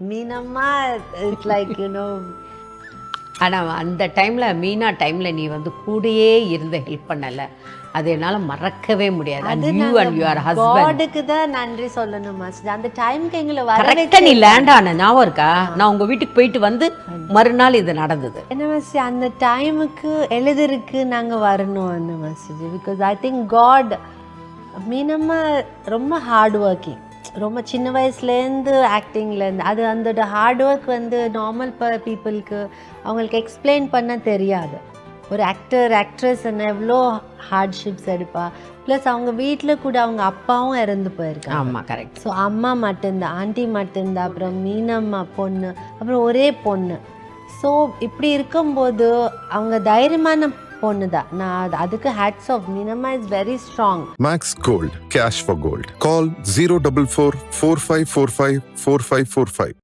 Meenamma it's like ஆனால் அந்த டைமில் மீனா டைமில் நீ வந்து கூடயே இருந்து ஹெல்ப் பண்ணலை, அது என்னால் மறக்கவே முடியாது. அது யூ அண்ட் யுவர் ஹஸ்பண்ட் காடுக்கு தான் நன்றி சொல்லணும் மாஸ்டர். அந்த டைமுக்கு எங்களை வர கரெக்டாக நீ லேண்ட் ஆன ஞாபகம் இருக்கா? நான் உங்கள் வீட்டுக்கு போயிட்டு வந்து மறுநாள் இது நடந்தது. என்ன மாஸ்டர் அந்த டைமுக்கு எழுதிருக்கு நாங்கள் வரணும் அந்த master. Because I think God Meenamma ரொம்ப ஹார்ட் ஒர்க்கிங், ரொம்ப சின்ன வயசுலேருந்து ஆக்டிங்லேருந்து அது அந்த ஹார்ட் ஒர்க் வந்து நார்மல் பீப்புளுக்கு அவங்களுக்கு எக்ஸ்பிளைன் பண்ண தெரியாது. ஒரு ஆக்ட்ரஸ் எவ்வளோ ஹார்ட்ஷிப்ஸ் எடுப்பா. ப்ளஸ் அவங்க வீட்டில் கூட அவங்க அப்பாவும் இறந்து போயிருக்காங்க. ஆமாம் கரெக்ட். ஸோ அம்மா மட்டும்தான், ஆண்டி மட்டும்தான், அப்புறம் மீனம்மா பொண்ணு, அப்புறம் ஒரே பொண்ணு. ஸோ இப்படி இருக்கும்போது அவங்க தைரியமான பொண்ணு தான். நான் அதுக்கு hats off. Meenamma is very strong. Max Gold, cash for gold. Call 044 4545 4545.